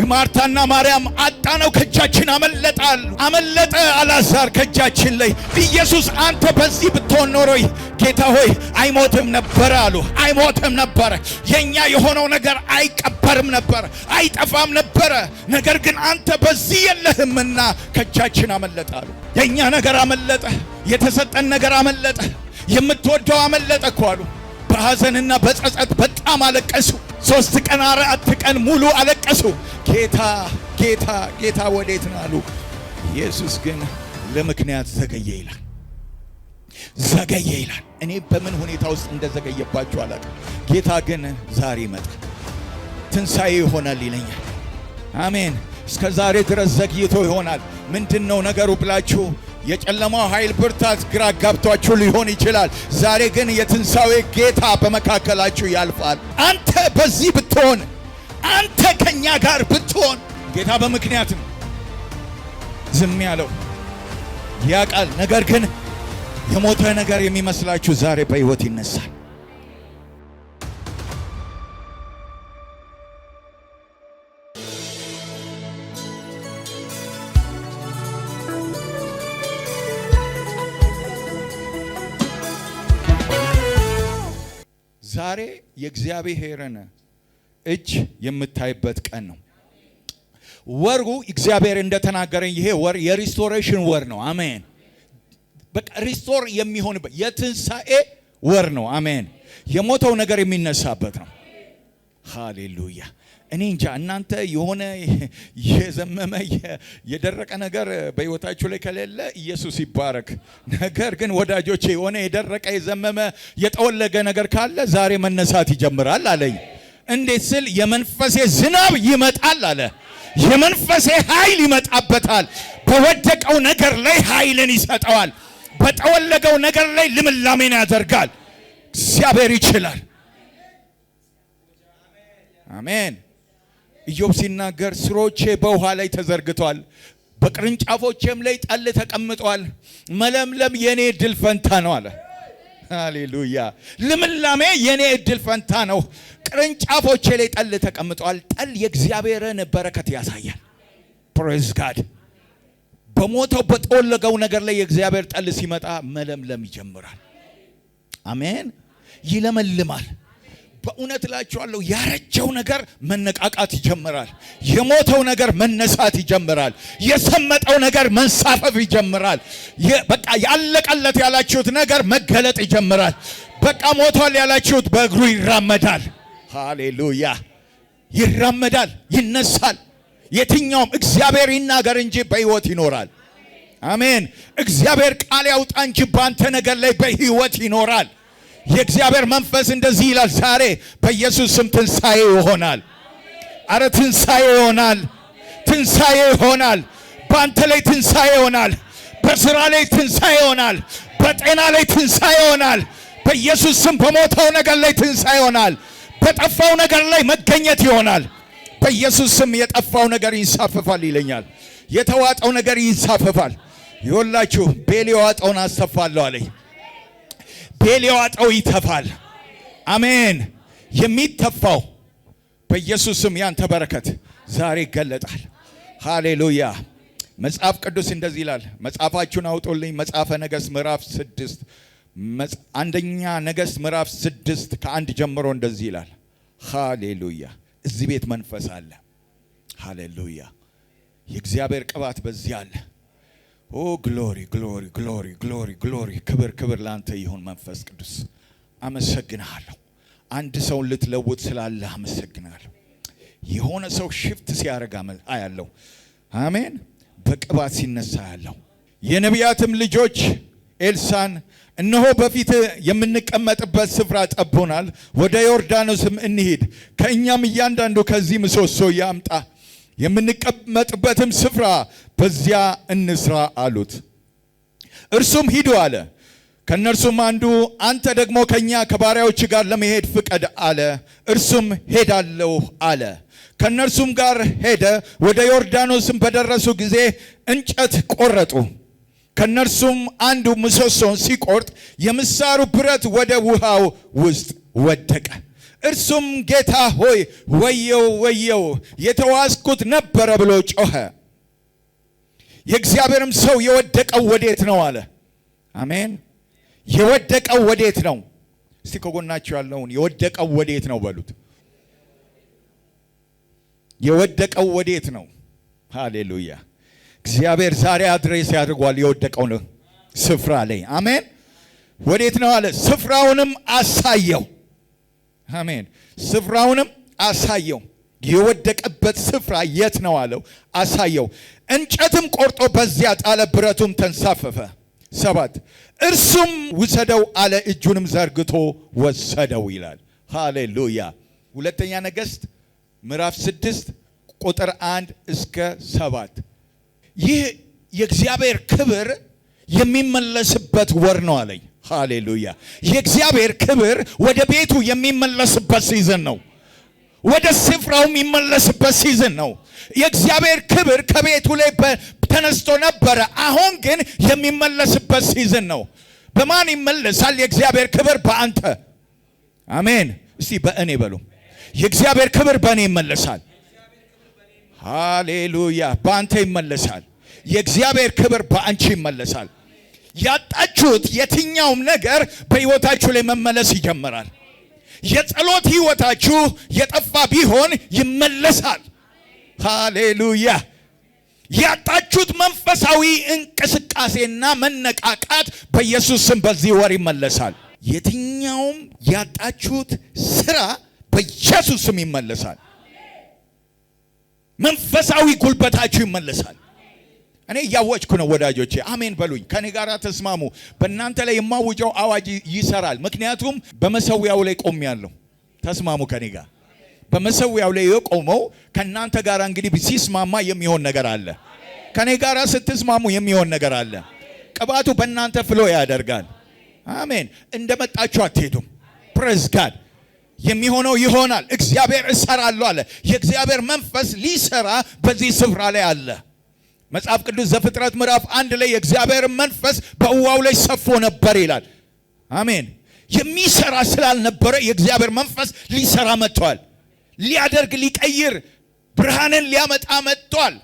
ማርታና ማርያም አጣነው ከእጃችን አመለጠ አልዓዛር ከእጃችን ላይ። ኢየሱስ አንተ በዚህ ብትሆን ኖሮ ጌታ ሆይ አይሞትም ነበር አሉ። አይሞትም ነበር። የኛ የሆነው ነገር አይቀበርም ነበር፣ አይጠፋም ነበር። ነገር ግን አንተ በዚህ የለህምና ከእጃችን አመለጠ አሉ። የኛ ነገር አመለጠ፣ የተሰጠን ነገር አመለጠ፣ የምትወደው አመለጠ እኮ አሉ። በሐዘንና በጸጸት በጣም አለቀሱ። 3 ቀን 4 ቀን ሙሉ አለቀሱ። ጌታ ወዴት ነው አሉ። ኢየሱስ ግን ለምክንያት ዘገየ ይላል። እኔ በምን ሁኔታ ውስጥ እንደዘገየባችሁ አላውቅም። ጌታ ግን ዛሬ ይመጣል፣ ትንሣኤ ይሆናል ይለኛል። አሜን። እስከ ዛሬ ድረስ ዘግይቶ ይሆናል። ምንድነው ነገሩ ብላችሁ የጨለማው ኃይል ብርታት ግራ ጋብቷችሁ ሊሆን ይችላል። ዛሬ ግን የትንሣኤ ጌታ በመካከላችሁ ያልፋል። አንተ በዚህ ብትሆን፣ አንተ ከኛ ጋር ብትሆን፣ ጌታ በምክንያት ነው ዝም ያለው ያውቃል። ነገር ግን የሞተ ነገር የሚመስላችሁ ዛሬ በሕይወት ይነሳል። ዛሬ የእግዚአብሔርን እጅ የምታይበት ቀን ነው። ወሩ እግዚአብሔር እንደተናገረኝ ይሄ ወር የሪስቶሬሽን ወር ነው። አሜን። በቃ ሪስቶር የሚሆንበት የትንሣኤ ወር ነው። አሜን። የሞተው ነገር የሚነሳበት ነው። ሃሌሉያ። እኔ እንጃ እናንተ የሆነ የዘመመ የደረቀ ነገር በሕይወታችሁ ላይ ከሌለ ኢየሱስ ይባረክ። ነገር ግን ወዳጆቼ የሆነ የደረቀ የዘመመ የጠወለገ ነገር ካለ ዛሬ መነሳት ይጀምራል አለኝ። እንዴት ስል የመንፈሴ ዝናብ ይመጣል አለ። የመንፈሴ ኃይል ይመጣበታል። በወደቀው ነገር ላይ ኃይልን ይሰጠዋል። በጠወለገው ነገር ላይ ልምላሜን ያደርጋል። እግዚአብሔር ይችላል። አሜን። ኢዮብ ሲናገር ስሮቼ በውሃ ላይ ተዘርግቷል፣ በቅርንጫፎቼም ላይ ጠል ተቀምጧል። መለምለም የኔ እድል ፈንታ ነው አለ። ሃሌሉያ። ልምላሜ የኔ እድል ፈንታ ነው። ቅርንጫፎቼ ላይ ጠል ተቀምጧል። ጠል የእግዚአብሔርን በረከት ያሳያል። ፕሬዝ ጋድ። በሞተው በጠወለገው ነገር ላይ የእግዚአብሔር ጠል ሲመጣ መለምለም ይጀምራል። አሜን። ይለመልማል። በእውነት እላችኋለሁ ያረጀው ነገር መነቃቃት ይጀምራል። የሞተው ነገር መነሳት ይጀምራል። የሰመጠው ነገር መንሳፈፍ ይጀምራል። በቃ ያለቀለት ያላችሁት ነገር መገለጥ ይጀምራል። በቃ ሞቷል ያላችሁት በእግሩ ይራመዳል። ሃሌሉያ። ይራመዳል፣ ይነሳል። የትኛውም እግዚአብሔር ይናገር እንጂ በሕይወት ይኖራል። አሜን። እግዚአብሔር ቃል ያውጣ እንጂ ባንተ ነገር ላይ በሕይወት ይኖራል። የእግዚአብሔር መንፈስ እንደዚህ ይላል፣ ዛሬ በኢየሱስ ስም ትንሣኤ ይሆናል። አረ ትንሣኤ ይሆናል። ትንሣኤ ይሆናል። ባንተ ላይ ትንሣኤ ይሆናል። በስራ ላይ ትንሣኤ ይሆናል። በጤና ላይ ትንሣኤ ይሆናል። በኢየሱስ ስም በሞተው ነገር ላይ ትንሣኤ ይሆናል። በጠፋው ነገር ላይ መገኘት ይሆናል። በኢየሱስ ስም የጠፋው ነገር ይንሳፈፋል ይለኛል። የተዋጠው ነገር ይንሳፈፋል። ይወላችሁ ቤል የዋጠውን አሰፋለሁ አለኝ። ቤል የዋጠው ይተፋል። አሜን። የሚተፋው በኢየሱስ ስም ያንተ በረከት ዛሬ ይገለጣል። ሃሌሉያ። መጽሐፍ ቅዱስ እንደዚህ ይላል። መጽሐፋችሁን አውጡልኝ። መጽሐፈ ነገሥት ምዕራፍ 6 አንደኛ ነገሥት ምዕራፍ 6 ከ1 ጀምሮ እንደዚህ ይላል። ሃሌሉያ። እዚህ ቤት መንፈስ አለ። ሃሌሉያ። የእግዚአብሔር ቅባት በዚህ አለ። ኦ ግሎሪ ግሎሪ ግሎሪ ግሎሪ ግሎሪ። ክብር ክብር ላንተ ይሁን መንፈስ ቅዱስ። አመሰግናለሁ። አንድ ሰው ልትለውጥ ስላለ አመሰግናለሁ። የሆነ ሰው ሽፍት ሲያደርግ አያለሁ። አሜን። በቅባት ሲነሳ ያለው የነቢያትም ልጆች ኤልሳን እነሆ በፊት የምንቀመጥበት ስፍራ ጠቦናል፣ ወደ ዮርዳኖስም እንሂድ፣ ከእኛም እያንዳንዱ ከዚህ ምሰሶ ያምጣ፣ የምንቀመጥበትም ስፍራ በዚያ እንስራ አሉት። እርሱም ሂዱ አለ። ከእነርሱም አንዱ አንተ ደግሞ ከኛ ከባሪያዎች ጋር ለመሄድ ፍቀድ አለ። እርሱም ሄዳለሁ አለ። ከእነርሱም ጋር ሄደ። ወደ ዮርዳኖስም በደረሱ ጊዜ እንጨት ቆረጡ። ከእነርሱም አንዱ ምሰሶን ሲቆርጥ የምሳሩ ብረት ወደ ውሃው ውስጥ ወደቀ። እርሱም ጌታ ሆይ ወየው ወየው የተዋስኩት ነበረ ብሎ ጮኸ። የእግዚአብሔርም ሰው የወደቀው ወዴት ነው አለ። አሜን። የወደቀው ወዴት ነው? እስቲ ከጎናችሁ ያለውን የወደቀው ወዴት ነው በሉት። የወደቀው ወዴት ነው? ሃሌሉያ። እግዚአብሔር ዛሬ አድሬስ ያድርጓል የወደቀውን ስፍራ ላይ። አሜን። ወዴት ነው አለ። ስፍራውንም አሳየው። አሜን። ስፍራውንም አሳየው። የወደቀበት ስፍራ የት ነው አለው። አሳየው። እንጨትም ቆርጦ በዚያ ጣለ፣ ብረቱም ተንሳፈፈ። 7 እርሱም ውሰደው አለ፣ እጁንም ዘርግቶ ወሰደው ይላል። ሃሌሉያ። ሁለተኛ ነገሥት ምዕራፍ 6 ቁጥር 1 እስከ 7 ይህ የእግዚአብሔር ክብር የሚመለስበት ወር ነው አለኝ። ሃሌሉያ። የእግዚአብሔር ክብር ወደ ቤቱ የሚመለስበት ሲዝን ነው። ወደ ስፍራው የሚመለስበት ሲዝን ነው። የእግዚአብሔር ክብር ከቤቱ ላይ ተነስቶ ነበረ። አሁን ግን የሚመለስበት ሲዝን ነው። በማን ይመለሳል የእግዚአብሔር ክብር? በአንተ። አሜን። እስቲ በእኔ በሉ። የእግዚአብሔር ክብር በእኔ ይመለሳል። ሃሌሉያ። በአንተ ይመለሳል። የእግዚአብሔር ክብር በአንቺ ይመለሳል። ያጣችሁት የትኛውም ነገር በሕይወታችሁ ላይ መመለስ ይጀምራል። የጸሎት ሕይወታችሁ የጠፋ ቢሆን ይመለሳል። ሃሌሉያ። ያጣችሁት መንፈሳዊ እንቅስቃሴና መነቃቃት በኢየሱስ ስም በዚህ ወር ይመለሳል። የትኛውም ያጣችሁት ስራ በኢየሱስ ስም ይመለሳል። መንፈሳዊ ጉልበታችሁ ይመለሳል። እኔ እያወጅኩ ነው ወዳጆቼ፣ አሜን በሉኝ። ከኔ ጋር ተስማሙ። በእናንተ ላይ የማውጀው አዋጅ ይሰራል። ምክንያቱም በመሰዊያው ላይ ቆሜያለሁ። ተስማሙ ከኔ ጋር። በመሰዊያው ላይ የቆመው ከእናንተ ጋር እንግዲህ ሲስማማ የሚሆን ነገር አለ። ከኔ ጋር ስትስማሙ የሚሆን ነገር አለ። ቅባቱ በእናንተ ፍሎ ያደርጋል። አሜን። እንደመጣችሁ አትሄዱም። ፕሬዝ ጋድ። የሚሆነው ይሆናል። እግዚአብሔር እሰራለሁ አለ። የእግዚአብሔር መንፈስ ሊሰራ በዚህ ስፍራ ላይ አለ። መጽሐፍ ቅዱስ ዘፍጥረት ምዕራፍ 1 ላይ የእግዚአብሔር መንፈስ በውሃው ላይ ሰፎ ነበር ይላል። አሜን። የሚሰራ ስላልነበረ የእግዚአብሔር መንፈስ ሊሰራ መጥቷል። ሊያደርግ፣ ሊቀይር፣ ብርሃንን ሊያመጣ መጥቷል።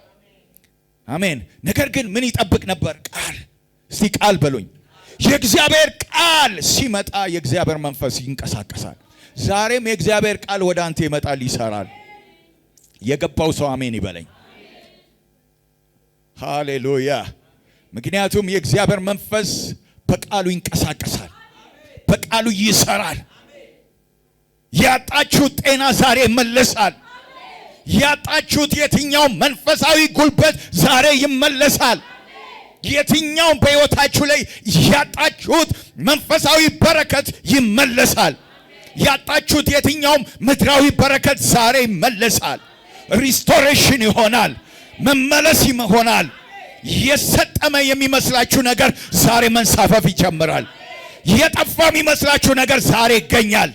አሜን። ነገር ግን ምን ይጠብቅ ነበር? ቃል። እስቲ ቃል በሉኝ። የእግዚአብሔር ቃል ሲመጣ የእግዚአብሔር መንፈስ ይንቀሳቀሳል። ዛሬም የእግዚአብሔር ቃል ወደ አንተ ይመጣል፣ ይሰራል። የገባው ሰው አሜን ይበለኝ። ሃሌሉያ። ምክንያቱም የእግዚአብሔር መንፈስ በቃሉ ይንቀሳቀሳል፣ በቃሉ ይሰራል። ያጣችሁት ጤና ዛሬ ይመለሳል። ያጣችሁት የትኛው መንፈሳዊ ጉልበት ዛሬ ይመለሳል። የትኛው በሕይወታችሁ ላይ ያጣችሁት መንፈሳዊ በረከት ይመለሳል። ያጣችሁት የትኛው ምድራዊ በረከት ዛሬ ይመለሳል። ሪስቶሬሽን ይሆናል፣ መመለስ ይሆናል። የሰጠመ የሚመስላችሁ ነገር ዛሬ መንሳፈፍ ይጀምራል። የጠፋ የሚመስላችሁ ነገር ዛሬ ይገኛል።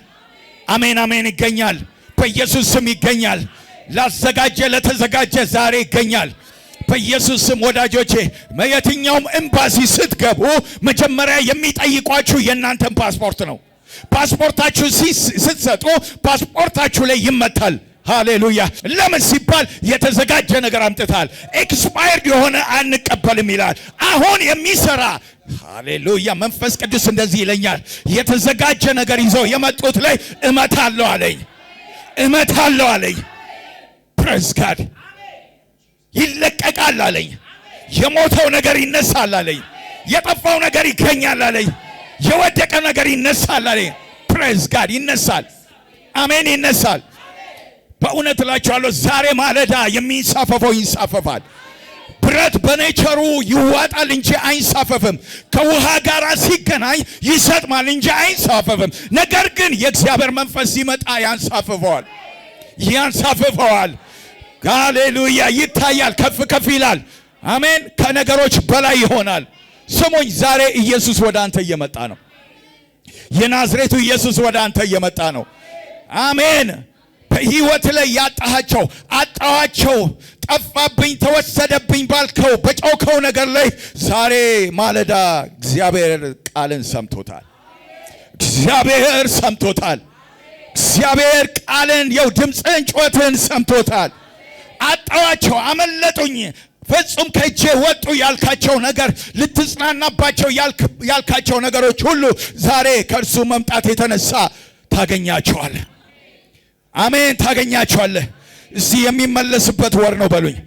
አሜን አሜን። ይገኛል። በኢየሱስ ስም ይገኛል። ላዘጋጀ ለተዘጋጀ ዛሬ ይገኛል። በኢየሱስ ስም ወዳጆቼ፣ የትኛውም ኤምባሲ ስትገቡ መጀመሪያ የሚጠይቋችሁ የእናንተን ፓስፖርት ነው። ፓስፖርታችሁ ስትሰጡ ፓስፖርታችሁ ላይ ይመታል። ሃሌሉያ። ለምን ሲባል የተዘጋጀ ነገር አምጥታል። ኤክስፓየርድ የሆነ አንቀበልም ይላል። አሁን የሚሰራ ሃሌሉያ መንፈስ ቅዱስ እንደዚህ ይለኛል። የተዘጋጀ ነገር ይዘው የመጡት ላይ እመታለሁ አለኝ፣ እመታለሁ አለኝ። ፕሬዝ ጋድ። ይለቀቃል አለኝ። የሞተው ነገር ይነሳል አለኝ። የጠፋው ነገር ይገኛል አለኝ። የወደቀ ነገር ይነሳል አለኝ። ፕሬዝ ጋድ። ይነሳል። አሜን። ይነሳል። በእውነት እላችኋለሁ ዛሬ ማለዳ የሚንሳፈፈው ይንሳፈፋል። ብረት በኔቸሩ ይዋጣል እንጂ አይንሳፈፍም። ከውሃ ጋር ሲገናኝ ይሰጥማል እንጂ አይንሳፈፍም። ነገር ግን የእግዚአብሔር መንፈስ ሲመጣ ያንሳፍፈዋል፣ ያንሳፍፈዋል። ሃሌሉያ። ይታያል፣ ከፍ ከፍ ይላል። አሜን። ከነገሮች በላይ ይሆናል። ስሙኝ፣ ዛሬ ኢየሱስ ወደ አንተ እየመጣ ነው። የናዝሬቱ ኢየሱስ ወደ አንተ እየመጣ ነው። አሜን። በሕይወት ላይ ያጣሃቸው፣ አጣዋቸው፣ ጠፋብኝ፣ ተወሰደብኝ ባልከው በጮከው ነገር ላይ ዛሬ ማለዳ እግዚአብሔር ቃልን ሰምቶታል። እግዚአብሔር ሰምቶታል። እግዚአብሔር ቃልን የው ድምፅን ጩኸትን ሰምቶታል። አጣዋቸው፣ አመለጡኝ፣ ፍጹም ከእጄ ወጡ ያልካቸው ነገር ልትጽናናባቸው ያልካቸው ነገሮች ሁሉ ዛሬ ከእርሱ መምጣት የተነሳ ታገኛቸዋለህ። አሜን፣ ታገኛቸዋለህ። እዚህ የሚመለስበት ወር ነው በሉኝ።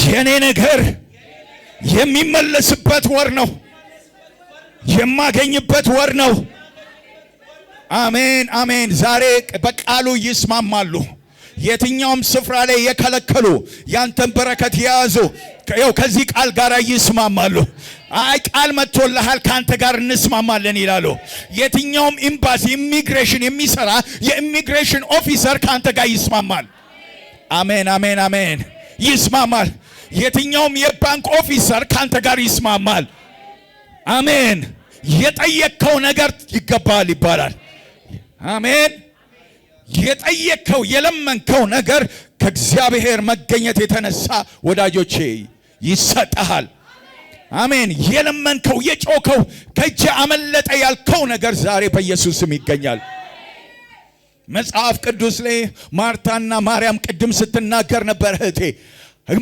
የኔ ነገር የሚመለስበት ወር ነው፣ የማገኝበት ወር ነው። አሜን አሜን። ዛሬ በቃሉ ይስማማሉ። የትኛውም ስፍራ ላይ የከለከሉ ያንተን በረከት የያዙ ከዚህ ቃል ጋር ይስማማሉ። አይ ቃል መጥቶልሃል ካንተ ጋር እንስማማለን ይላሉ። የትኛውም ኤምባሲ ኢሚግሬሽን የሚሰራ የኢሚግሬሽን ኦፊሰር ካንተ ጋር ይስማማል። አሜን አሜን አሜን፣ ይስማማል። የትኛውም የባንክ ኦፊሰር ካንተ ጋር ይስማማል። አሜን። የጠየቅከው ነገር ይገባል ይባላል። አሜን። የጠየቅከው የለመንከው ነገር ከእግዚአብሔር መገኘት የተነሳ ወዳጆቼ ይሰጣል። አሜን። የለመንከው የጮከው ከእጅ አመለጠ ያልከው ነገር ዛሬ በኢየሱስ ስም ይገኛል። መጽሐፍ ቅዱስ ላይ ማርታና ማርያም ቅድም ስትናገር ነበር እህቴ።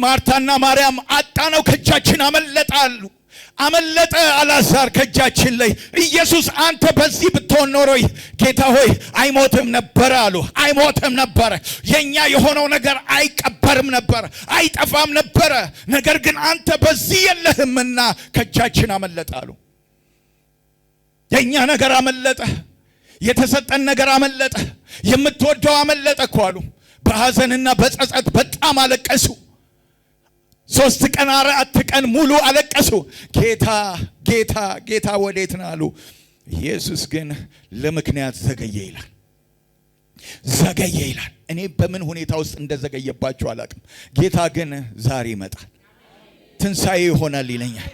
ማርታና ማርያም አጣነው ከእጃችን አመለጣሉ። አመለጠ አልዓዛር ከእጃችን ላይ። ኢየሱስ አንተ በዚህ ብትሆን ኖሮ ጌታ ሆይ አይሞትም ነበር አሉ። አይሞትም ነበር። የኛ የሆነው ነገር አይቀበርም ነበር፣ አይጠፋም ነበር። ነገር ግን አንተ በዚህ የለህምና ከእጃችን አመለጠ አሉ። የኛ ነገር አመለጠ፣ የተሰጠን ነገር አመለጠ፣ የምትወደው አመለጠ እኮ አሉ። በሐዘንና በጸጸት በጣም አለቀሱ። 3 ቀን 4 ቀን ሙሉ አለቀሱ። ጌታ ጌታ ጌታ ወዴት ነው አሉ። ኢየሱስ ግን ለምክንያት ዘገየ ይላል። ዘገየ ይላል። እኔ በምን ሁኔታ ውስጥ እንደዘገየባችሁ አላቅም። ጌታ ግን ዛሬ ይመጣል፣ ትንሣኤ ይሆናል ይለኛል።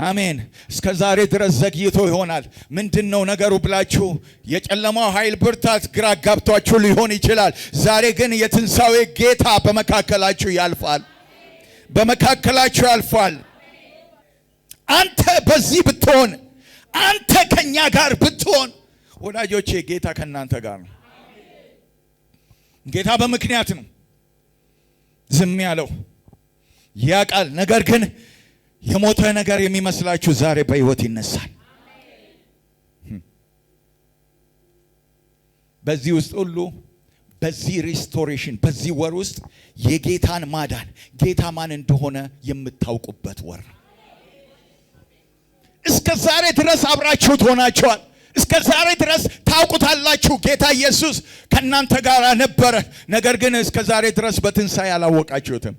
አሜን። እስከ ዛሬ ድረስ ዘግይቶ ይሆናል። ምንድነው ነገሩ ብላችሁ የጨለማው ኃይል ብርታት ግራ ጋብቷችሁ ሊሆን ይችላል። ዛሬ ግን የትንሣኤ ጌታ በመካከላችሁ ያልፋል፣ በመካከላችሁ ያልፋል። አንተ በዚህ ብትሆን፣ አንተ ከኛ ጋር ብትሆን፣ ወዳጆቼ ጌታ ከናንተ ጋር ነው። ጌታ በምክንያት ነው ዝም ያለው ያቃል። ነገር ግን የሞተ ነገር የሚመስላችሁ ዛሬ በሕይወት ይነሳል። በዚህ ውስጥ ሁሉ በዚህ ሪስቶሬሽን በዚህ ወር ውስጥ የጌታን ማዳን ጌታ ማን እንደሆነ የምታውቁበት ወር ነው። እስከ ዛሬ ድረስ አብራችሁት ሆናችኋል። እስከ ዛሬ ድረስ ታውቁታላችሁ። ጌታ ኢየሱስ ከናንተ ጋር ነበረ። ነገር ግን እስከ ዛሬ ድረስ በትንሣኤ አላወቃችሁትም።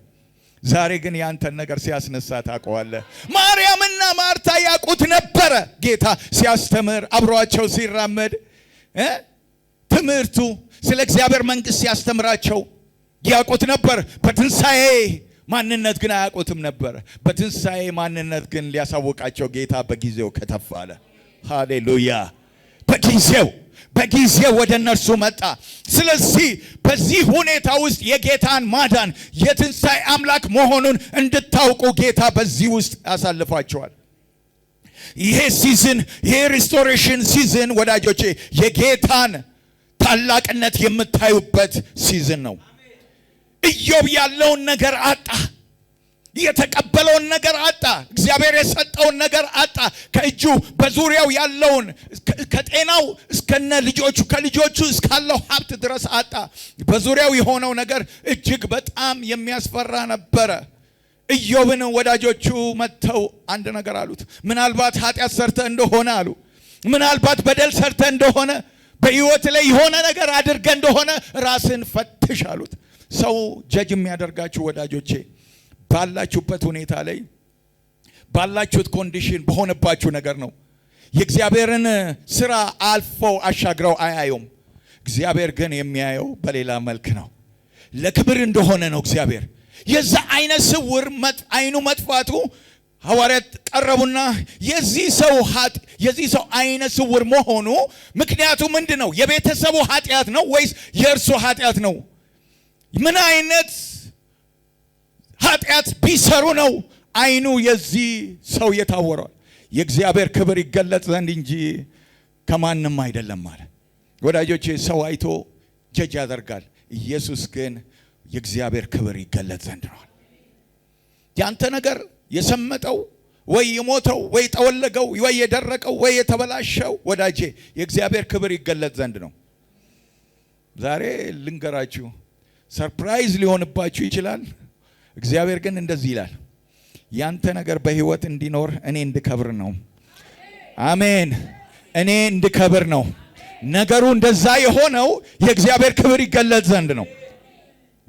ዛሬ ግን ያንተን ነገር ሲያስነሳ ታውቀዋለህ። ማርያምና ማርታ ያውቁት ነበረ። ጌታ ሲያስተምር አብሯቸው ሲራመድ ትምህርቱ ስለ እግዚአብሔር መንግሥት ሲያስተምራቸው ያውቁት ነበር። በትንሣኤ ማንነት ግን አያውቁትም ነበር። በትንሣኤ ማንነት ግን ሊያሳውቃቸው ጌታ በጊዜው ከተፍ አለ። ሃሌሉያ! በጊዜው ወደ እነርሱ መጣ። ስለዚህ በዚህ ሁኔታ ውስጥ የጌታን ማዳን የትንሣኤ አምላክ መሆኑን እንድታውቁ ጌታ በዚህ ውስጥ ያሳልፋቸዋል። ይሄ ሲዝን፣ ይሄ ሪስቶሬሽን ሲዝን ወዳጆቼ የጌታን ታላቅነት የምታዩበት ሲዝን ነው። ኢዮብ ያለውን ነገር አጣ። የተቀበለውን ነገር አጣ። እግዚአብሔር የሰጠውን ነገር አጣ። ከእጁ በዙሪያው ያለውን ከጤናው እስከነ ልጆቹ ከልጆቹ እስካለው ሀብት ድረስ አጣ። በዙሪያው የሆነው ነገር እጅግ በጣም የሚያስፈራ ነበረ። ኢዮብን ወዳጆቹ መጥተው አንድ ነገር አሉት። ምናልባት ኃጢአት ሰርተ እንደሆነ አሉ። ምናልባት በደል ሰርተ እንደሆነ በሕይወት ላይ የሆነ ነገር አድርገ እንደሆነ ራስን ፈትሽ አሉት። ሰው ጀጅ የሚያደርጋችሁ ወዳጆቼ ባላችሁበት ሁኔታ ላይ ባላችሁት ኮንዲሽን በሆነባችሁ ነገር ነው። የእግዚአብሔርን ስራ አልፈው አሻግረው አያዩም። እግዚአብሔር ግን የሚያየው በሌላ መልክ ነው። ለክብር እንደሆነ ነው እግዚአብሔር። የዛ አይነ ስውር አይኑ መጥፋቱ ሐዋርያት ቀረቡና የዚህ ሰው አይነ ስውር መሆኑ ምክንያቱ ምንድነው? የቤተሰቡ ኃጢአት ነው ወይስ የእርሱ ኃጢአት ነው? ምን አይነት ኃጢአት ቢሰሩ ነው አይኑ የዚህ ሰው የታወረው? የእግዚአብሔር ክብር ይገለጥ ዘንድ እንጂ ከማንም አይደለም ማለት። ወዳጆቼ ሰው አይቶ ጀጅ ያደርጋል። ኢየሱስ ግን የእግዚአብሔር ክብር ይገለጥ ዘንድ ነው። ያንተ ነገር የሰመጠው ወይ የሞተው ወይ ጠወለገው ወይ የደረቀው ወይ የተበላሸው ወዳጄ የእግዚአብሔር ክብር ይገለጥ ዘንድ ነው። ዛሬ ልንገራችሁ፣ ሰርፕራይዝ ሊሆንባችሁ ይችላል። እግዚአብሔር ግን እንደዚህ ይላል፣ ያንተ ነገር በህይወት እንዲኖር እኔ እንድከብር ነው። አሜን። እኔ እንድከብር ነው። ነገሩ እንደዛ የሆነው የእግዚአብሔር ክብር ይገለጥ ዘንድ ነው።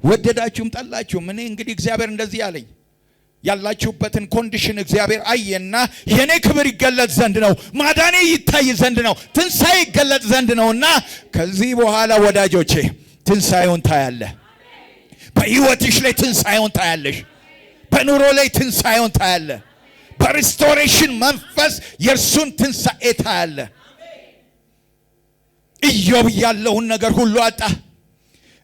ወደዳችሁም ጠላችሁም እኔ እንግዲህ እግዚአብሔር እንደዚህ ያለኝ ያላችሁበትን ኮንዲሽን እግዚአብሔር አየና የኔ ክብር ይገለጥ ዘንድ ነው፣ ማዳኔ ይታይ ዘንድ ነው፣ ትንሣኤ ይገለጥ ዘንድ ነውና ከዚህ በኋላ ወዳጆቼ ትንሣኤውን ታያለ። በህይወትሽ ላይ ትንሣኤውን ታያለሽ። በኑሮ ላይ ትንሣኤውን ታያለ። በሪስቶሬሽን መንፈስ የእርሱን ትንሣኤ ታያለ። ኢዮብ ያለውን ነገር ሁሉ አጣ።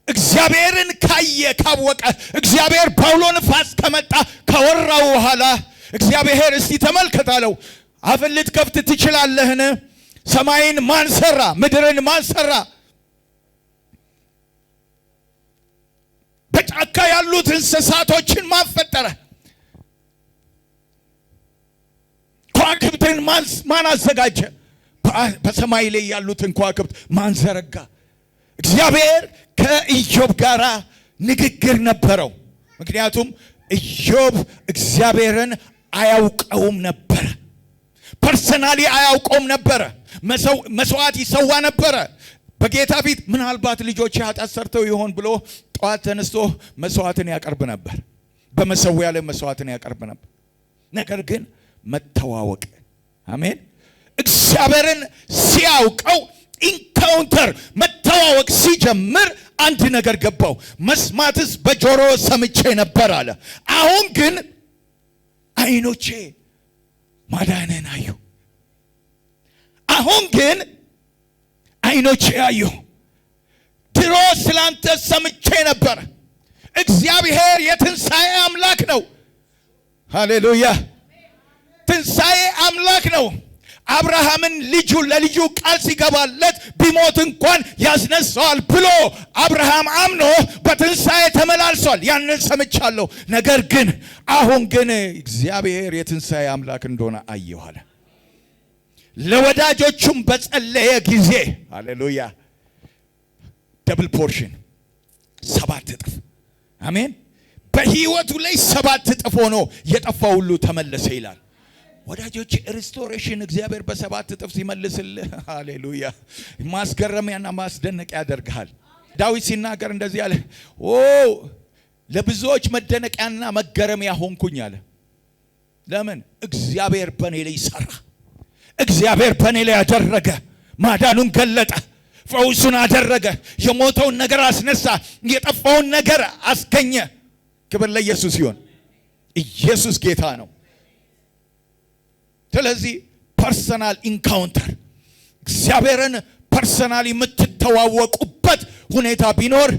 እግዚአብሔርን ካየ ካወቀ እግዚአብሔር ባውሎ ንፋስ ከመጣ ከወራው በኋላ እግዚአብሔር እስቲ ተመልከት አለው። አፍን ልትከፍት ትችላለህን? ሰማይን ማን ሰራ? ምድርን ማን ሰራ? በጫካ ያሉት እንስሳቶችን ማን ፈጠረ? ከዋክብትን ማን አዘጋጀ? በሰማይ ላይ ያሉትን ከዋክብት ማን ዘረጋ? እግዚአብሔር ከኢዮብ ጋር ንግግር ነበረው። ምክንያቱም ኢዮብ እግዚአብሔርን አያውቀውም ነበረ። ፐርሰናሊ አያውቀውም ነበረ። መስዋዕት ይሰዋ ነበረ በጌታ ፊት። ምናልባት ልጆች ኃጢአት ሰርተው ይሆን ብሎ ጠዋት ተነስቶ መስዋዕትን ያቀርብ ነበር። በመሰዊያ ላይ መስዋዕትን ያቀርብ ነበር። ነገር ግን መተዋወቅ፣ አሜን፣ እግዚአብሔርን ሲያውቀው ኢንካውንተር መተዋወቅ ሲጀምር አንድ ነገር ገባው። መስማትስ በጆሮ ሰምቼ ነበር አለ። አሁን ግን አይኖቼ ማዳንን አዩ። አሁን ግን አይኖቼ አዩ። ድሮ ስላንተ ሰምቼ ነበር። እግዚአብሔር የትንሣኤ አምላክ ነው። ሃሌሉያ! ትንሣኤ አምላክ ነው። አብርሃምን ለልጁ ቃል ሲገባለት ቢሞት እንኳን ያስነሳዋል ብሎ አብርሃም አምኖ በትንሣኤ ተመላልሷል። ያንን ሰምቻለሁ። ነገር ግን አሁን ግን እግዚአብሔር የትንሣኤ አምላክ እንደሆነ አየሁ አለ። ለወዳጆቹም በጸለየ ጊዜ ሃሌሉያ ደብል ፖርሽን 7 እጥፍ አሜን። በህይወቱ ላይ 7 እጥፍ ሆኖ የጠፋው ሁሉ ተመለሰ ይላል። ወዳጆች ሪስቶሬሽን እግዚአብሔር በ7 እጥፍ ሲመልስልህ ሃሌሉያ ማስገረሚያና ማስደነቅ ያደርግሃል። ዳዊት ሲናገር እንደዚህ አለ፣ ለብዙዎች መደነቂያና መገረሚያ ሆንኩኝ አለ። ለምን? እግዚአብሔር በኔ ላይ ሰራ። እግዚአብሔር በኔ ላይ ያደረገ፣ ማዳኑን ገለጠ፣ ፈውሱን አደረገ፣ የሞተውን ነገር አስነሳ፣ የጠፋውን ነገር አስገኘ። ክብር ለኢየሱስ ይሁን። ኢየሱስ ጌታ ነው። ስለዚህ ፐርሰናል ኢንካውንተር እግዚአብሔርን ፐርሰናሊ የምትተዋወቁበት ሁኔታ ቢኖር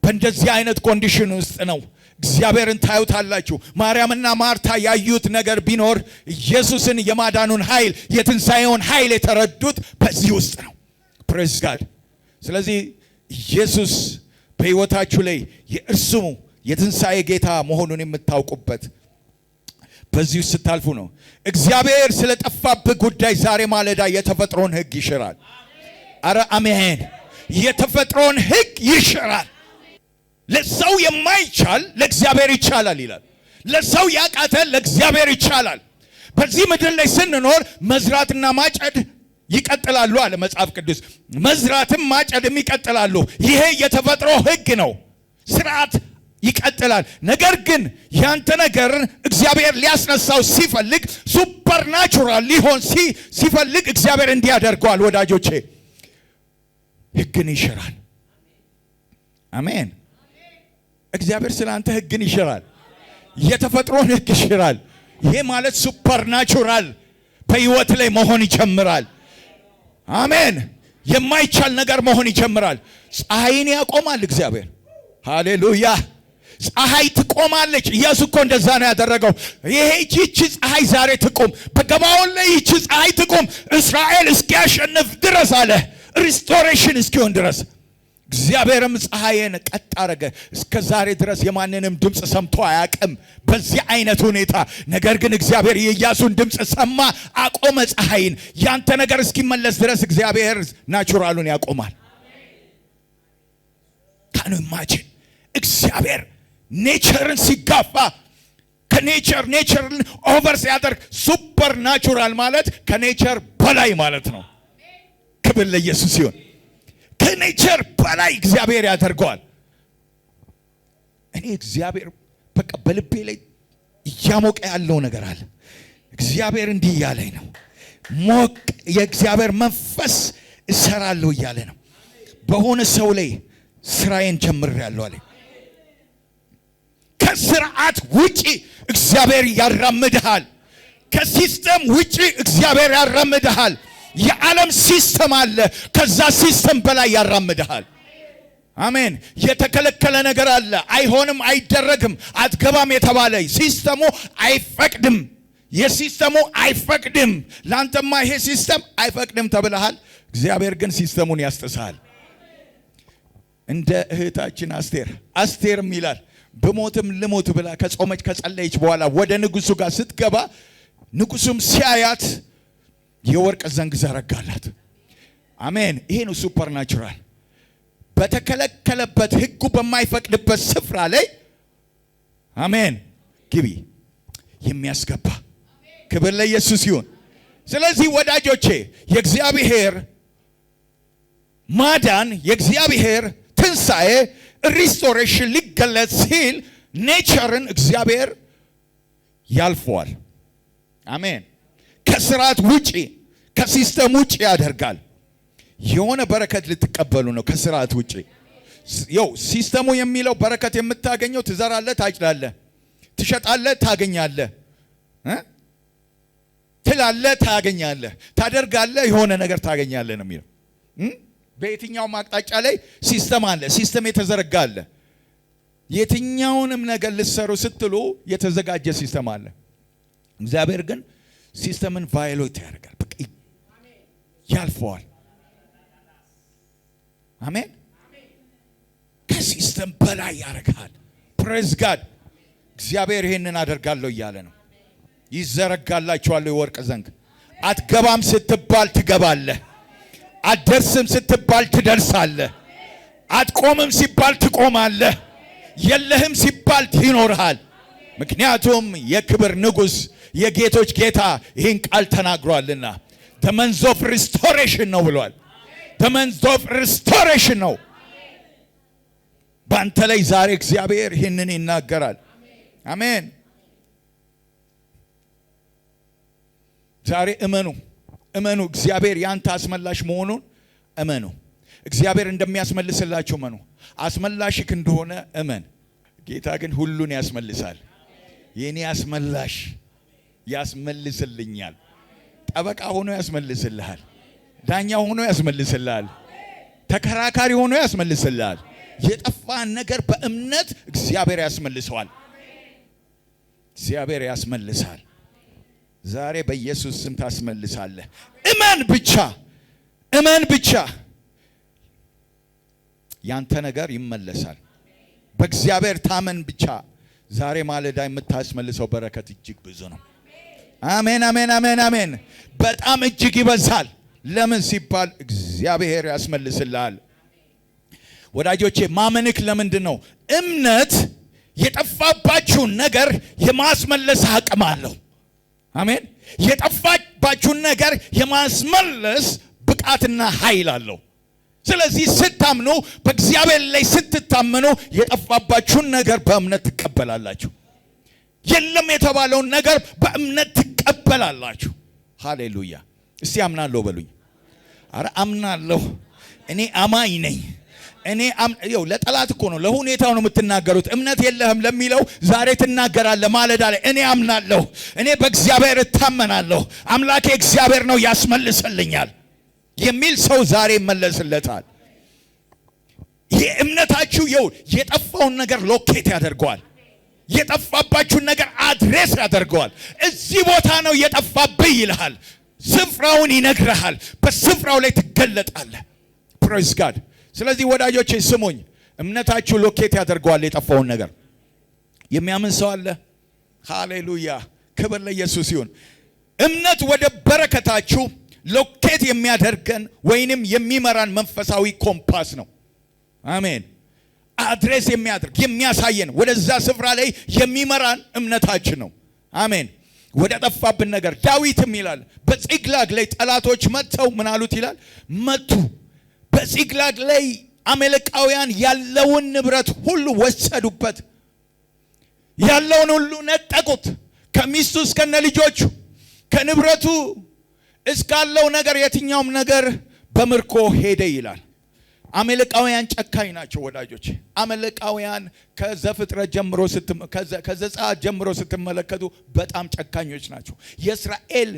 በእንደዚህ አይነት ኮንዲሽን ውስጥ ነው። እግዚአብሔርን ታዩታላችሁ። ማርያምና ማርታ ያዩት ነገር ቢኖር ኢየሱስን የማዳኑን ኃይል የትንሣኤውን ኃይል የተረዱት በዚህ ውስጥ ነው። ፕሬዝ ጋድ። ስለዚህ ኢየሱስ በሕይወታችሁ ላይ የእርሱ የትንሣኤ ጌታ መሆኑን የምታውቁበት በዚህ ስታልፉ ነው። እግዚአብሔር ስለጠፋብህ ጉዳይ ዛሬ ማለዳ የተፈጥሮን ሕግ ይሽራል። አረ አሜን። የተፈጥሮን ሕግ ይሽራል። ለሰው የማይቻል ለእግዚአብሔር ይቻላል ይላል። ለሰው ያቃተ ለእግዚአብሔር ይቻላል። በዚህ ምድር ላይ ስንኖር መዝራትና ማጨድ ይቀጥላሉ አለ መጽሐፍ ቅዱስ። መዝራትም ማጨድም ይቀጥላሉ። ይሄ የተፈጥሮ ሕግ ነው። ስርዓት ይቀጥላል። ነገር ግን ያንተ ነገር እግዚአብሔር ሊያስነሳው ሲፈልግ ሱፐርናቹራል ሊሆን ሲፈልግ እግዚአብሔር እንዲያደርገዋል። ወዳጆቼ ሕግን ይሽራል። አሜን። እግዚአብሔር ስላንተ ሕግን ይሽራል። የተፈጥሮን ሕግ ይሽራል። ይሄ ማለት ሱፐርናቹራል በሕይወት ላይ መሆን ይጀምራል። አሜን። የማይቻል ነገር መሆን ይጀምራል። ፀሐይን ያቆማል እግዚአብሔር። ሃሌሉያ። ፀሐይ ትቆማለች። ኢየሱስ እኮ እንደዛ ነው ያደረገው። ይህቺ ፀሐይ ዛሬ ትቆም፣ በገባዖን ላይ ይህቺ ፀሐይ ትቆም እስራኤል እስኪያሸንፍ ድረስ አለ። ሪስቶሬሽን እስኪሆን ድረስ እግዚአብሔርም ፀሐይን ቀጥ አረገ። እስከ ዛሬ ድረስ የማንንም ድምፅ ሰምቶ አያውቅም በዚህ አይነት ሁኔታ። ነገር ግን እግዚአብሔር የኢያሱን ድምፅ ሰማ፣ አቆመ ፀሐይን። ያንተ ነገር እስኪመለስ ድረስ እግዚአብሔር ናቹራሉን ያቆማል። ካኑ ኢማጂን እግዚአብሔር ኔቸርን ሲጋፋ ኔቸርን ኦቨር ሲያደርግ ሱፐር ናቹራል ማለት ከኔቸር በላይ ማለት ነው። ክብር ለኢየሱስ ይሁን። ከኔቸር በላይ እግዚአብሔር ያደርገዋል። እኔ እግዚአብሔር በቃ በልቤ ላይ እያሞቀ ያለው ነገር አለ። እግዚአብሔር እንዲህ እያለኝ ነው። ሞቅ የእግዚአብሔር መንፈስ እሰራለሁ እያለ ነው። በሆነ ሰው ላይ ስራዬን ጀምሬያለሁ አለ። ከስርዓት ውጪ እግዚአብሔር ያራምድሃል። ከሲስተም ውጪ እግዚአብሔር ያራምድሃል። የዓለም ሲስተም አለ፣ ከዛ ሲስተም በላይ ያራምድሃል። አሜን። የተከለከለ ነገር አለ፣ አይሆንም፣ አይደረግም፣ አትገባም የተባለ ሲስተሙ አይፈቅድም። የሲስተሙ አይፈቅድም። ላንተማ ይሄ ሲስተም አይፈቅድም ተብለሃል። እግዚአብሔር ግን ሲስተሙን ያስጥሳል። እንደ እህታችን አስቴርም ይላል በሞትም ልሞት ብላ ከጾመች ከጸለየች በኋላ ወደ ንጉሱ ጋር ስትገባ ንጉሱም ሲያያት የወርቅ ዘንግ ዘረጋላት። አሜን። ይሄ ነው ሱፐርናቹራል። በተከለከለበት ሕጉ በማይፈቅድበት ስፍራ ላይ አሜን ግቢ የሚያስገባ። ክብር ለኢየሱስ ይሁን። ስለዚህ ወዳጆቼ የእግዚአብሔር ማዳን የእግዚአብሔር ትንሣኤ ሪስቶሬሽን ሊገለጽ ሲል ኔቸርን እግዚአብሔር ያልፈዋል። አሜን። ከስርዓት ውጪ ከሲስተም ውጪ ያደርጋል። የሆነ በረከት ልትቀበሉ ነው። ከስርዓት ውጪ ሲስተሙ የሚለው በረከት የምታገኘው ትዘራለህ፣ ታጭዳለህ፣ ትሸጣለህ፣ ታገኛለህ፣ ትላለህ፣ ታገኛለህ፣ ታደርጋለህ፣ የሆነ ነገር ታገኛለህ ነው የሚለው። በየትኛውም አቅጣጫ ላይ ሲስተም አለ፣ ሲስተም የተዘረጋ አለ። የትኛውንም ነገር ልትሰሩ ስትሉ የተዘጋጀ ሲስተም አለ። እግዚአብሔር ግን ሲስተምን ቫዮሌት ያደርጋል፣ በቃ ያልፈዋል። አሜን። ከሲስተም በላይ ያደርጋል። ፕሬዝ ጋድ። እግዚአብሔር ይሄንን አደርጋለሁ እያለ ነው። ይዘረጋላችኋል የወርቅ ዘንግ። አትገባም ስትባል ትገባለህ። አትደርስም ስትባል ትደርሳለህ። አትቆምም ሲባል ትቆማለህ። የለህም ሲባል ይኖርሃል። ምክንያቱም የክብር ንጉሥ የጌቶች ጌታ ይህን ቃል ተናግሯልና the month of restoration ነው ብሏል። the month of restoration ነው። በአንተ ላይ ዛሬ እግዚአብሔር ይህንን ይናገራል። አሜን። ዛሬ እመኑ። እግዚአብሔር ያንተ አስመላሽ መሆኑን እመኑ። እግዚአብሔር እንደሚያስመልስላችሁ እመኑ። አስመላሽክ እንደሆነ እመን። ጌታ ግን ሁሉን ያስመልሳል። የኔ አስመላሽ ያስመልስልኛል። ጠበቃ ሆኖ ያስመልስልሃል። ዳኛ ሆኖ ያስመልስልሃል። ተከራካሪ ሆኖ ያስመልስልሃል። የጠፋን ነገር በእምነት እግዚአብሔር ያስመልሰዋል። እግዚአብሔር ያስመልሳል። ዛሬ በኢየሱስ ስም ታስመልሳለህ። እመን ብቻ ያንተ ነገር ይመለሳል። በእግዚአብሔር ታመን ብቻ። ዛሬ ማለዳ የምታስመልሰው በረከት እጅግ ብዙ ነው። አሜን አሜን አሜን አሜን። በጣም እጅግ ይበዛል። ለምን ሲባል እግዚአብሔር ያስመልስልሃል። ወዳጆቼ ማመንክ ለምንድን ነው? እምነት የጠፋባችሁን ነገር የማስመለስ አቅም አለው። አሜን። የጠፋባችሁን ነገር የማስመለስ ብቃትና ኃይል አለው። ስለዚህ ስታምኑ፣ በእግዚአብሔር ላይ ስትታመኑ የጠፋባችሁን ነገር በእምነት ትቀበላላችሁ። የለም የተባለውን ነገር በእምነት ትቀበላላችሁ። ሃሌሉያ። እስቲ አምናለሁ በሉኝ። አረ አምናለሁ። እኔ አማኝ ነኝ። ለጠላት እኮ ነው፣ ለሁኔታው ነው የምትናገሩት። እምነት የለህም ለሚለው ዛሬ ትናገራለህ። ማለዳ ላይ እኔ አምናለሁ፣ እኔ በእግዚአብሔር እታመናለሁ፣ አምላኬ እግዚአብሔር ነው ያስመልስልኛል የሚል ሰው ዛሬ ይመለስለታል። ይህ እምነታችሁ የጠፋውን ነገር ሎኬት ያደርገዋል። የጠፋባችሁን ነገር አድሬስ ያደርገዋል። እዚህ ቦታ ነው የጠፋብህ ይልሃል። ስፍራውን ይነግርሃል። በስፍራው ላይ ትገለጣለህ። ፕሬዝ ጋድ። ስለዚህ ወዳጆቼ ስሙኝ፣ እምነታችሁ ሎኬት ያደርገዋል የጠፋውን ነገር። የሚያምን ሰው አለ? ሃሌሉያ፣ ክብር ለኢየሱስ ይሁን። እምነት ወደ በረከታችሁ ሎኬት የሚያደርገን ወይንም የሚመራን መንፈሳዊ ኮምፓስ ነው። አሜን። አድሬስ የሚያደርግ የሚያሳየን ወደዛ ስፍራ ላይ የሚመራን እምነታችን ነው። አሜን። ወደ ጠፋብን ነገር ዳዊትም ይላል በጺቅላግ ላይ ጠላቶች መጥተው ምን አሉት ይላል? መቱ። በጺቅላግ ላይ አሜሌቃውያን ያለውን ንብረት ሁሉ ወሰዱበት፣ ያለውን ሁሉ ነጠቁት። ከሚስቱ እስከነ ልጆቹ ከንብረቱ እስካለው ነገር የትኛውም ነገር በምርኮ ሄደ ይላል። አሜሌቃውያን ጨካኝ ናቸው ወዳጆች። አሜሌቃውያን ከዘፍጥረት ጀምሮ ከዘጸአት ጀምሮ ስትመለከቱ በጣም ጨካኞች ናቸው። የእስራኤል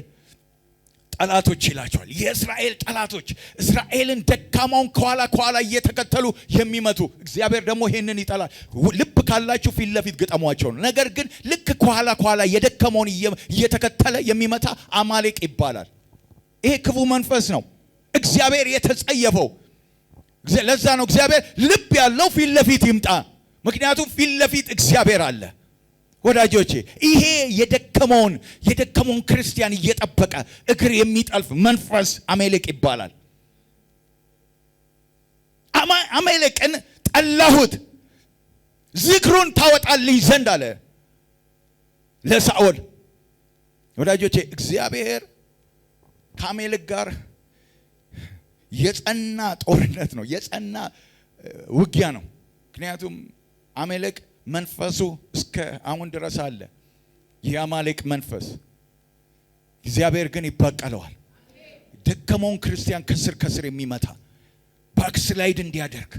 ጠላቶች ይላቸዋል። የእስራኤል ጠላቶች እስራኤልን ደካማውን ከኋላ እየተከተሉ የሚመቱ። እግዚአብሔር ደግሞ ይሄንን ይጠላል። ልብ ካላችሁ ፊት ለፊት ግጠሟቸው ነው። ነገር ግን ልክ ከኋላ የደከመውን እየተከተለ የሚመታ አማሌቅ ይባላል። ይሄ ክፉ መንፈስ ነው እግዚአብሔር የተጸየፈው። ለዛ ነው እግዚአብሔር ልብ ያለው ፊት ለፊት ይምጣ። ምክንያቱም ፊት ለፊት እግዚአብሔር አለ ወዳጆቼ። ይሄ የደከመውን ክርስቲያን እየጠበቀ እግር የሚጠልፍ መንፈስ አሜሌቅ ይባላል። አሜሌቅን ጠላሁት ዝክሩን ታወጣልኝ ዘንድ አለ ለሳኦል። ወዳጆቼ እግዚአብሔር ከአሜሌቅ ጋር የጸና ጦርነት ነው፣ የጸና ውጊያ ነው። ምክንያቱም አሜሌቅ መንፈሱ እስከ አሁን ድረስ አለ። የአማሌቅ መንፈስ እግዚአብሔር ግን ይበቀለዋል። ደከመውን ክርስቲያን ከስር የሚመታ ባክስላይድ እንዲያደርግ፣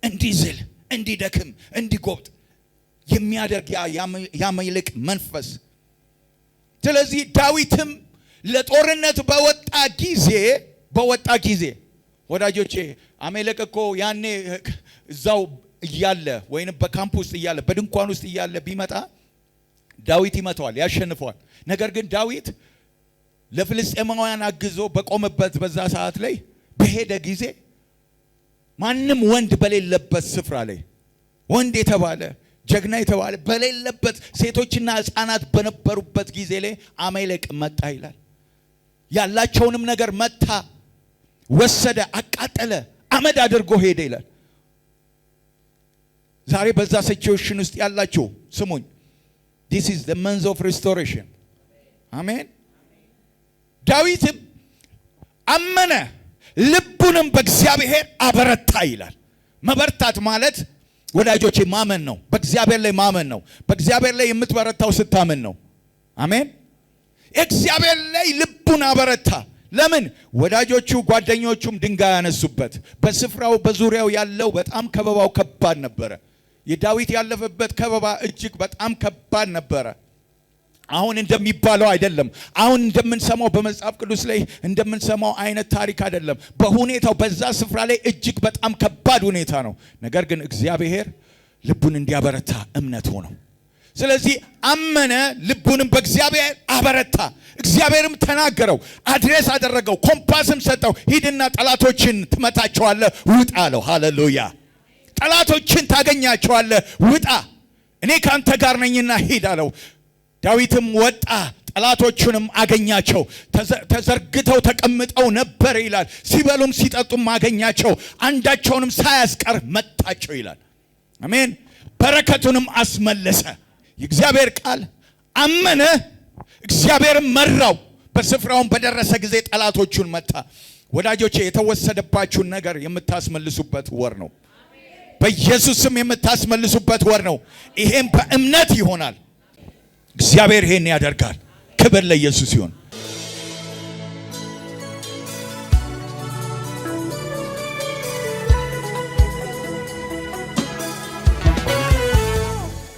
እንዲዝል፣ እንዲደክም፣ እንዲጎብጥ የሚያደርግ የአማሌቅ መንፈስ። ስለዚህ ዳዊትም ለጦርነት በወጣ ጊዜ ወዳጆቼ አሜሌቅ እኮ ያኔ እዛው እያለ ወይንም በካምፕ ውስጥ እያለ በድንኳን ውስጥ እያለ ቢመጣ ዳዊት ይመታዋል፣ ያሸንፈዋል። ነገር ግን ዳዊት ለፍልስጤማውያን አግዞ በቆመበት በዛ ሰዓት ላይ በሄደ ጊዜ ማንም ወንድ በሌለበት ስፍራ ላይ ወንድ የተባለ ጀግና የተባለ በሌለበት ሴቶችና ሕፃናት በነበሩበት ጊዜ ላይ አሜሌቅ መጣ ይላል። ያላቸውንም ነገር መታ፣ ወሰደ፣ አቃጠለ፣ አመድ አድርጎ ሄደ ይላል። ዛሬ በዛ ሲቹዌሽን ውስጥ ያላችሁ ስሙኝ፣ this is the month of restoration አሜን። ዳዊትም አመነ ልቡንም በእግዚአብሔር አበረታ ይላል። መበርታት ማለት ወዳጆቼ ማመን ነው። በእግዚአብሔር ላይ ማመን ነው። በእግዚአብሔር ላይ የምትበረታው ስታመን ነው። አሜን። እግዚአብሔር ላይ ልቡን አበረታ። ለምን? ወዳጆቹ ጓደኞቹም ድንጋይ ያነሱበት። በስፍራው በዙሪያው ያለው በጣም ከበባው ከባድ ነበረ። የዳዊት ያለፈበት ከበባ እጅግ በጣም ከባድ ነበረ። አሁን እንደሚባለው አይደለም። አሁን እንደምንሰማው በመጽሐፍ ቅዱስ ላይ እንደምንሰማው አይነት ታሪክ አይደለም። በሁኔታው በዛ ስፍራ ላይ እጅግ በጣም ከባድ ሁኔታ ነው። ነገር ግን እግዚአብሔር ልቡን እንዲያበረታ እምነት ሆነው። ስለዚህ አመነ፣ ልቡንም በእግዚአብሔር አበረታ። እግዚአብሔርም ተናገረው፣ አድሬስ አደረገው፣ ኮምፓስም ሰጠው። ሂድና ጠላቶችን ትመታቸዋለህ፣ ውጣ አለው። ሃሌሉያ! ጠላቶችን ታገኛቸዋለህ፣ ውጣ፣ እኔ ካንተ ጋር ነኝና ሂድ አለው። ዳዊትም ወጣ፣ ጠላቶቹንም አገኛቸው። ተዘርግተው ተቀምጠው ነበር ይላል። ሲበሉም ሲጠጡም አገኛቸው፣ አንዳቸውንም ሳያስቀር መታቸው ይላል። አሜን። በረከቱንም አስመለሰ። የእግዚአብሔር ቃል አመነ፣ እግዚአብሔርም መራው። በስፍራውን በደረሰ ጊዜ ጠላቶቹን መታ። ወዳጆቼ የተወሰደባችሁን ነገር የምታስመልሱበት ወር ነው። በኢየሱስም የምታስመልሱበት ወር ነው። ይሄም በእምነት ይሆናል። እግዚአብሔር ይሄን ያደርጋል። ክብር ለኢየሱስ ይሁን።